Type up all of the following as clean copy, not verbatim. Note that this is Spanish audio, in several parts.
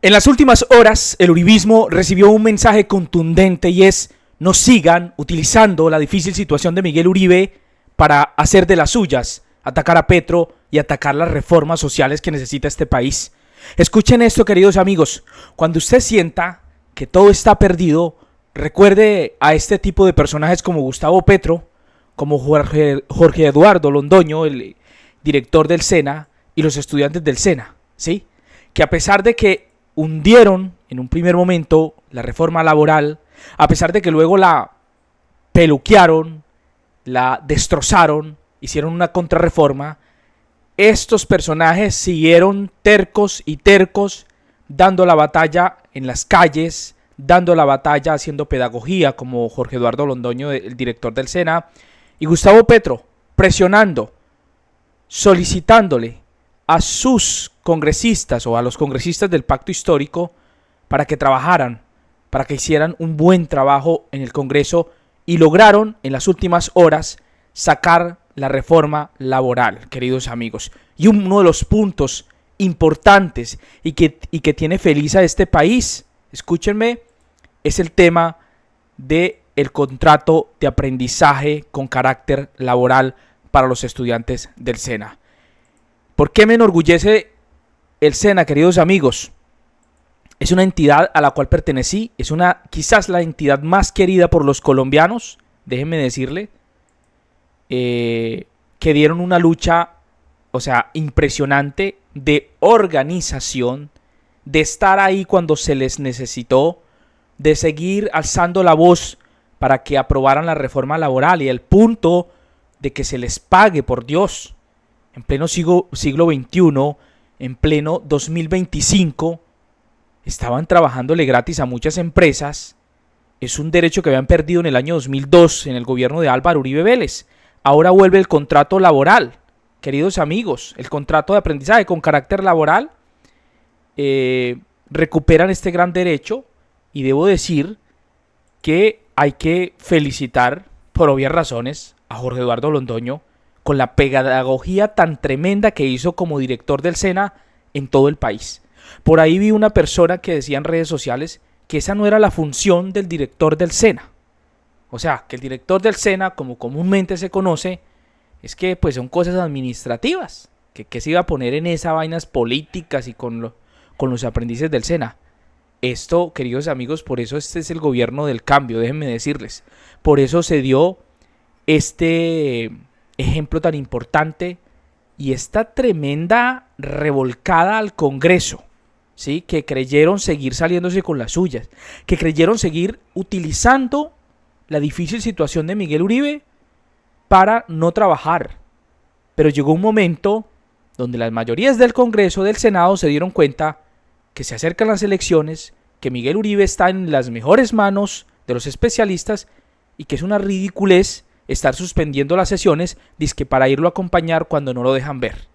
En las últimas horas, el uribismo recibió un mensaje contundente y es: no sigan utilizando la difícil situación de Miguel Uribe para hacer de las suyas, atacar a Petro y atacar las reformas sociales que necesita este país. Escuchen esto, queridos amigos: cuando usted sienta que todo está perdido, recuerde a este tipo de personajes como Gustavo Petro, como Jorge Eduardo Londoño, el director del SENA, y los estudiantes del SENA, ¿sí? Que a pesar de que hundieron en un primer momento la reforma laboral, a pesar de que luego la peluquearon, la destrozaron, hicieron una contrarreforma, estos personajes siguieron tercos y tercos, dando la batalla en las calles, dando la batalla haciendo pedagogía, como Jorge Eduardo Londoño, el director del SENA, y Gustavo Petro, presionando, solicitándole a sus congresistas o a los congresistas del pacto histórico para que trabajaran, para que hicieran un buen trabajo en el Congreso, y lograron en las últimas horas sacar la reforma laboral, queridos amigos. Y uno de los puntos importantes y que tiene feliz a este país, escúchenme, es el tema del contrato de aprendizaje con carácter laboral para los estudiantes del SENA. ¿Por qué me enorgullece el SENA, queridos amigos? Es una entidad a la cual pertenecí, es quizás la entidad más querida por los colombianos, déjenme decirle, que dieron una lucha, impresionante, de organización, de estar ahí cuando se les necesitó, de seguir alzando la voz para que aprobaran la reforma laboral y el punto de que se les pague, por Dios, en pleno siglo XXI, en pleno 2025, estaban trabajándole gratis a muchas empresas. Es un derecho que habían perdido en el año 2002 en el gobierno de Álvaro Uribe Vélez. Ahora vuelve el contrato laboral, queridos amigos, el contrato de aprendizaje con carácter laboral. Recuperan este gran derecho y debo decir que hay que felicitar, por obvias razones, a Jorge Eduardo Londoño con la pedagogía tan tremenda que hizo como director del SENA en todo el país. Por ahí vi una persona que decía en redes sociales que esa no era la función del director del SENA. O sea, que el director del SENA, como comúnmente se conoce, es que pues son cosas administrativas. Que se iba a poner en esas vainas políticas y con los aprendices del SENA. Esto, queridos amigos, por eso este es el gobierno del cambio, déjenme decirles. Por eso se dio este ejemplo tan importante y esta tremenda revolcada al Congreso, ¿sí? Que creyeron seguir saliéndose con las suyas, que creyeron seguir utilizando la difícil situación de Miguel Uribe para no trabajar. Pero llegó un momento donde las mayorías del Congreso, del Senado, se dieron cuenta que se acercan las elecciones, que Miguel Uribe está en las mejores manos de los especialistas y que es una ridiculez estar suspendiendo las sesiones dizque para irlo a acompañar cuando no lo dejan ver.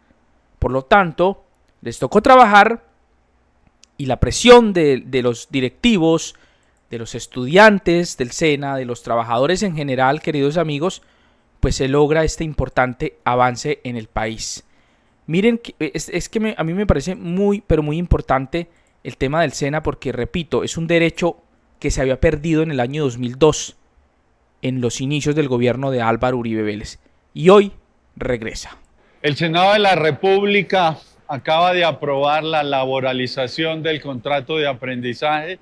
Por lo tanto, les tocó trabajar y la presión de los directivos, de los estudiantes del SENA, de los trabajadores en general, queridos amigos, pues se logra este importante avance en el país. Miren, a mí me parece muy, pero muy importante el tema del SENA porque, repito, es un derecho que se había perdido en el año 2002, en los inicios del gobierno de Álvaro Uribe Vélez, y hoy regresa. El Senado de la República acaba de aprobar la laboralización del contrato de aprendizaje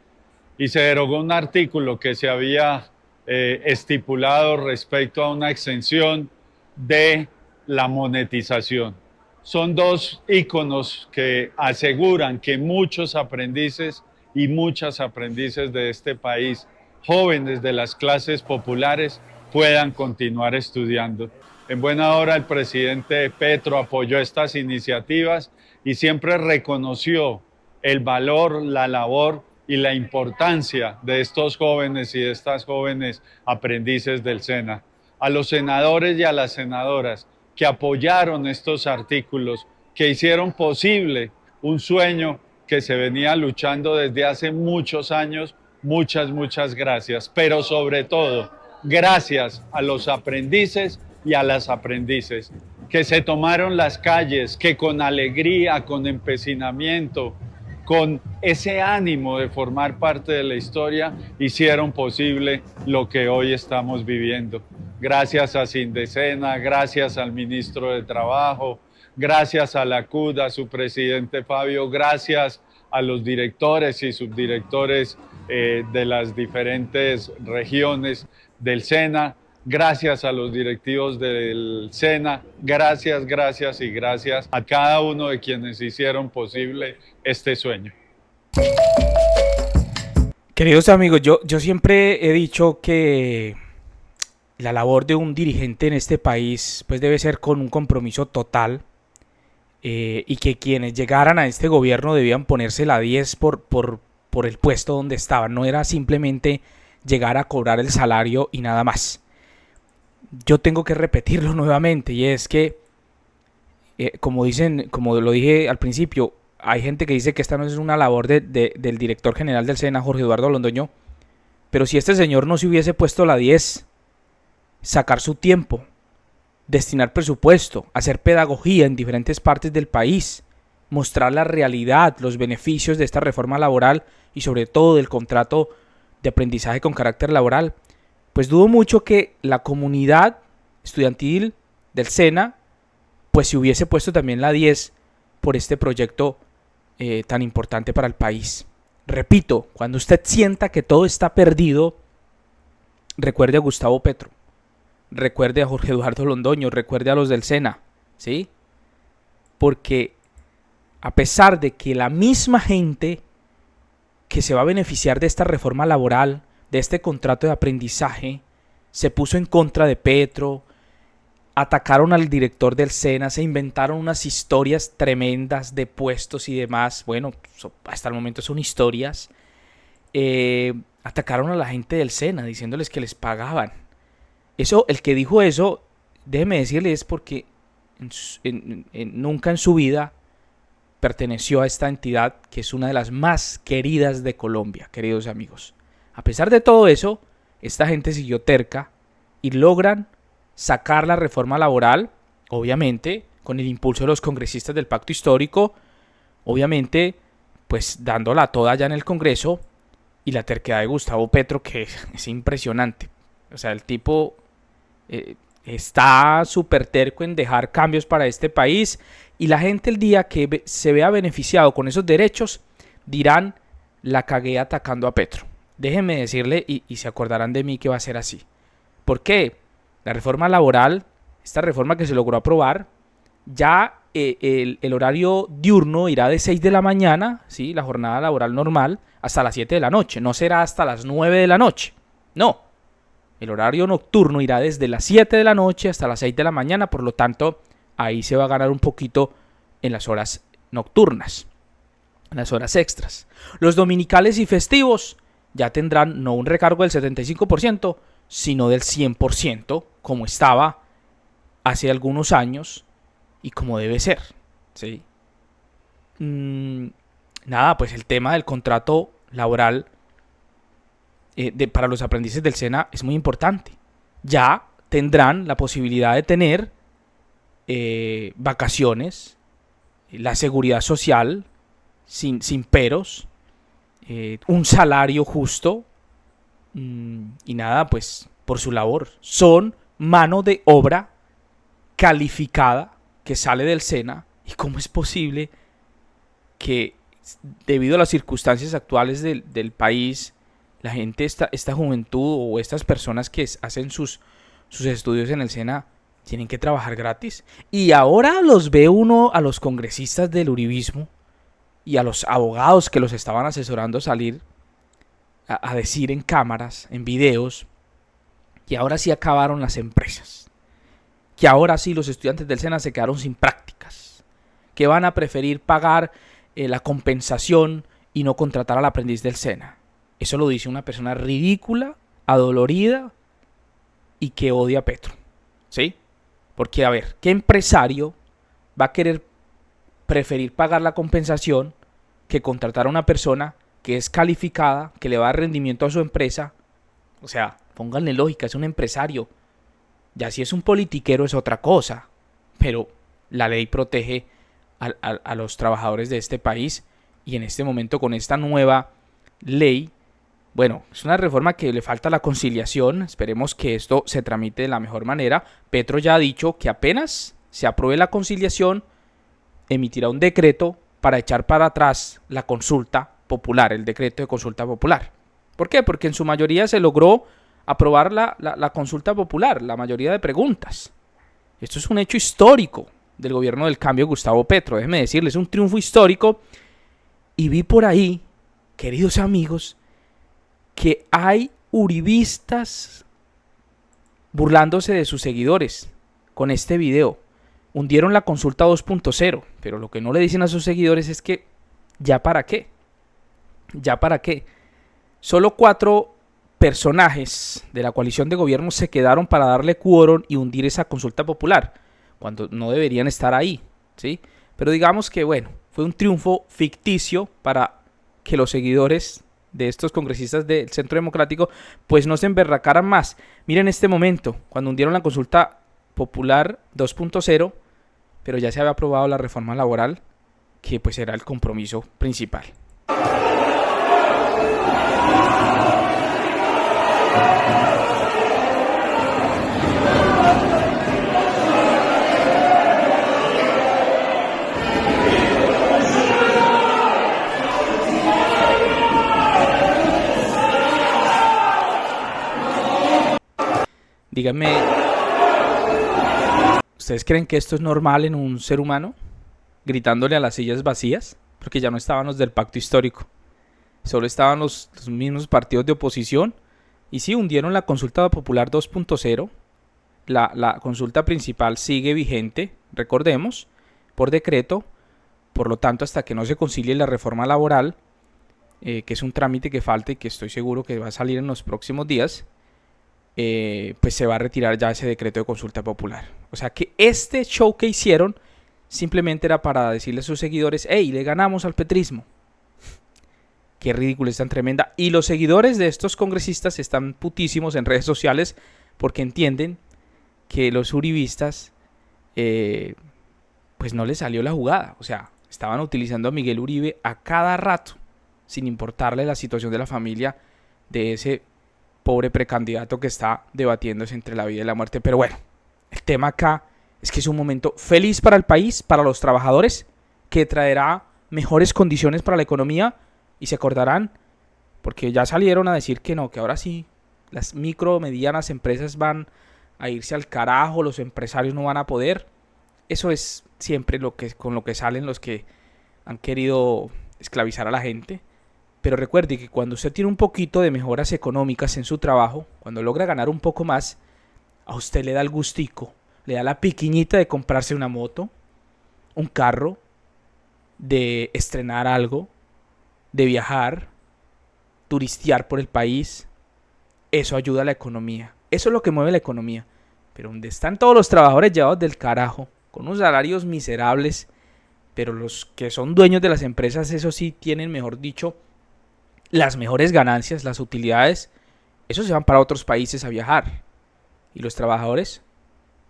y se derogó un artículo que se había estipulado respecto a una exención de la monetización. Son dos íconos que aseguran que muchos aprendices y muchas aprendices de este país, jóvenes de las clases populares, puedan continuar estudiando. En buena hora el presidente Petro apoyó estas iniciativas y siempre reconoció el valor, la labor y la importancia de estos jóvenes y de estas jóvenes aprendices del SENA. A los senadores y a las senadoras que apoyaron estos artículos, que hicieron posible un sueño que se venía luchando desde hace muchos años, muchas gracias. Pero sobre todo, gracias a los aprendices y a las aprendices que se tomaron las calles, que con alegría, con empecinamiento, con ese ánimo de formar parte de la historia, hicieron posible lo que hoy estamos viviendo. Gracias a Sindecena, gracias al ministro de Trabajo, gracias a la CUD, a su presidente Fabio, gracias a los directores y subdirectores de las diferentes regiones del SENA, gracias a los directivos del SENA, gracias, gracias y gracias a cada uno de quienes hicieron posible este sueño. Queridos amigos, yo siempre he dicho que la labor de un dirigente en este país pues debe ser con un compromiso total, y que quienes llegaran a este gobierno debían ponerse la 10 por el puesto donde estaban. No era simplemente llegar a cobrar el salario y nada más. Yo tengo que repetirlo nuevamente, y es que como lo dije al principio, hay gente que dice que esta no es una labor del director general del SENA, Jorge Eduardo Londoño, pero si este señor no se hubiese puesto la 10, sacar su tiempo, destinar presupuesto, hacer pedagogía en diferentes partes del país, mostrar la realidad, los beneficios de esta reforma laboral y sobre todo del contrato de aprendizaje con carácter laboral, pues dudo mucho que la comunidad estudiantil del SENA pues se hubiese puesto también la 10 por este proyecto tan importante para el país. Repito, cuando usted sienta que todo está perdido, recuerde a Gustavo Petro, recuerde a Jorge Eduardo Londoño, recuerde a los del SENA, ¿sí? Porque a pesar de que la misma gente que se va a beneficiar de esta reforma laboral, de este contrato de aprendizaje, se puso en contra de Petro, atacaron al director del SENA, se inventaron unas historias tremendas de puestos y demás, bueno, hasta el momento son historias, atacaron a la gente del SENA diciéndoles que les pagaban. Eso, el que dijo eso, déjeme decirle, es porque nunca en su vida perteneció a esta entidad que es una de las más queridas de Colombia, queridos amigos. A pesar de todo eso, esta gente siguió terca y logran sacar la reforma laboral, obviamente, con el impulso de los congresistas del Pacto Histórico, obviamente, pues dándola toda allá en el Congreso, y la terquedad de Gustavo Petro, que es impresionante. O sea, el tipo está súper terco en dejar cambios para este país, y la gente el día que se vea beneficiado con esos derechos dirán: la cagué atacando a Petro. Déjenme decirle, y se acordarán de mí, que va a ser así. ¿Por qué? La reforma laboral, esta reforma que se logró aprobar, ya el horario diurno irá de 6 de la mañana, ¿sí? La jornada laboral normal, hasta las 7 de la noche. No será hasta las 9 de la noche. No. El horario nocturno irá desde las 7 de la noche hasta las 6 de la mañana. Por lo tanto, ahí se va a ganar un poquito en las horas nocturnas, en las horas extras. Los dominicales y festivos ya tendrán no un recargo del 75%, sino del 100%, como estaba hace algunos años y como debe ser, ¿sí? Nada, pues el tema del contrato laboral para los aprendices del SENA es muy importante. Ya tendrán la posibilidad de tener vacaciones, la seguridad social sin peros, un salario justo, y nada, pues por su labor. Son mano de obra calificada que sale del SENA. ¿Y cómo es posible que, debido a las circunstancias actuales del país, la gente, esta juventud o estas personas que hacen sus estudios en el SENA, tienen que trabajar gratis? Y ahora los ve uno a los congresistas del uribismo y a los abogados que los estaban asesorando salir a decir en cámaras, en videos, que ahora sí acabaron las empresas, que ahora sí los estudiantes del SENA se quedaron sin prácticas, que van a preferir pagar la compensación y no contratar al aprendiz del SENA. Eso lo dice una persona ridícula, adolorida y que odia a Petro, ¿sí? Porque, a ver, ¿qué empresario va a querer preferir pagar la compensación que contratar a una persona que es calificada, que le va a dar rendimiento a su empresa? O sea, pónganle lógica, es un empresario. Ya si es un politiquero es otra cosa, pero la ley protege a los trabajadores de este país y en este momento con esta nueva ley, bueno, es una reforma que le falta la conciliación. Esperemos que esto se tramite de la mejor manera. Petro ya ha dicho que apenas se apruebe la conciliación, emitirá un decreto para echar para atrás la consulta popular, el decreto de consulta popular. ¿Por qué? Porque en su mayoría se logró aprobar la consulta popular, la mayoría de preguntas. Esto es un hecho histórico del gobierno del cambio de Gustavo Petro. Déjenme decirles, es un triunfo histórico. Y vi por ahí, queridos amigos, que hay uribistas burlándose de sus seguidores con este video. Hundieron la consulta 2.0, pero lo que no le dicen a sus seguidores es que ¿ya para qué? ¿Ya para qué? Solo 4 personajes de la coalición de gobierno se quedaron para darle quórum y hundir esa consulta popular, cuando no deberían estar ahí, ¿sí? Pero digamos que, bueno, fue un triunfo ficticio para que los seguidores de estos congresistas del Centro Democrático pues no se emberracaran más. Miren este momento, cuando hundieron la consulta popular 2.0, pero ya se había aprobado la reforma laboral, que pues era el compromiso principal. Díganme, ¿ustedes creen que esto es normal en un ser humano? Gritándole a las sillas vacías, porque ya no estaban los del pacto histórico, solo estaban los mismos partidos de oposición. Y sí, hundieron la consulta popular 2.0, la consulta principal sigue vigente, recordemos, por decreto. Por lo tanto, hasta que no se concilie la reforma laboral, que es un trámite que falta y que estoy seguro que va a salir en los próximos días, pues se va a retirar ya ese decreto de consulta popular. O sea que este show que hicieron simplemente era para decirle a sus seguidores: hey, le ganamos al petrismo. Qué ridículo, es tan tremenda. Y los seguidores de estos congresistas están putísimos en redes sociales porque entienden que los uribistas pues no les salió la jugada. O sea, estaban utilizando a Miguel Uribe a cada rato, sin importarle la situación de la familia de ese pobre precandidato que está debatiéndose entre la vida y la muerte. Pero bueno, el tema acá es que es un momento feliz para el país, para los trabajadores, que traerá mejores condiciones para la economía. Y se acordarán, porque ya salieron a decir que no, que ahora sí las micro, medianas empresas van a irse al carajo, los empresarios no van a poder. Eso es siempre con lo que salen los que han querido esclavizar a la gente. Pero recuerde que cuando usted tiene un poquito de mejoras económicas en su trabajo, cuando logra ganar un poco más, a usted le da el gustico, le da la piquiñita de comprarse una moto, un carro, de estrenar algo, de viajar, turistear por el país. Eso ayuda a la economía. Eso es lo que mueve la economía. Pero donde están todos los trabajadores llevados del carajo, con unos salarios miserables, pero los que son dueños de las empresas, eso sí, tienen, mejor dicho, las mejores ganancias, las utilidades, esos se van para otros países a viajar. Y los trabajadores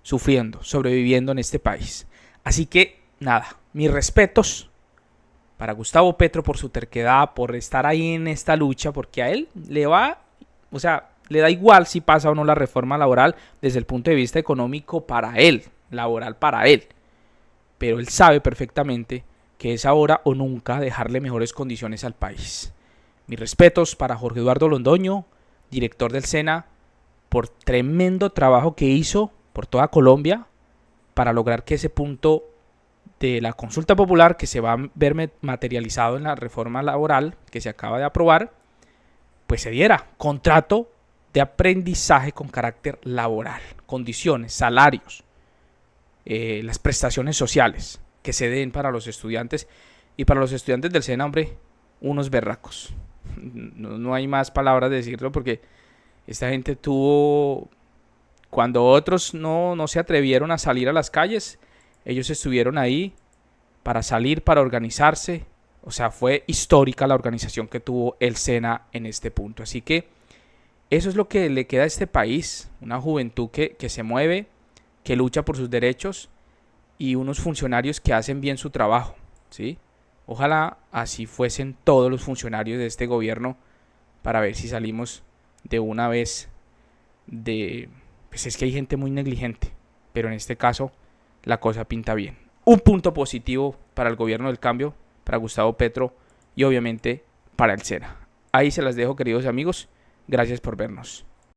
sufriendo, sobreviviendo en este país. Así que, nada, mis respetos para Gustavo Petro por su terquedad, por estar ahí en esta lucha, porque a él le va, o sea, le da igual si pasa o no la reforma laboral desde el punto de vista económico para él, laboral para él. Pero él sabe perfectamente que es ahora o nunca dejarle mejores condiciones al país. Mis respetos para Jorge Eduardo Londoño, director del SENA, por tremendo trabajo que hizo por toda Colombia para lograr que ese punto de la consulta popular, que se va a ver materializado en la reforma laboral que se acaba de aprobar, pues se diera contrato de aprendizaje con carácter laboral, condiciones, salarios, las prestaciones sociales que se den para los estudiantes. Y para los estudiantes del SENA, hombre, unos berracos. No hay más palabras de decirlo, porque esta gente tuvo, cuando otros no se atrevieron a salir a las calles, ellos estuvieron ahí para salir, para organizarse. O sea, fue histórica la organización que tuvo el SENA en este punto. Así que eso es lo que le queda a este país. Una juventud que se mueve, que lucha por sus derechos, y unos funcionarios que hacen bien su trabajo, ¿sí? Ojalá así fuesen todos los funcionarios de este gobierno para ver si salimos de una vez de... Pues es que hay gente muy negligente, pero en este caso la cosa pinta bien. Un punto positivo para el gobierno del cambio, para Gustavo Petro y obviamente para el SENA. Ahí se las dejo, queridos amigos. Gracias por vernos.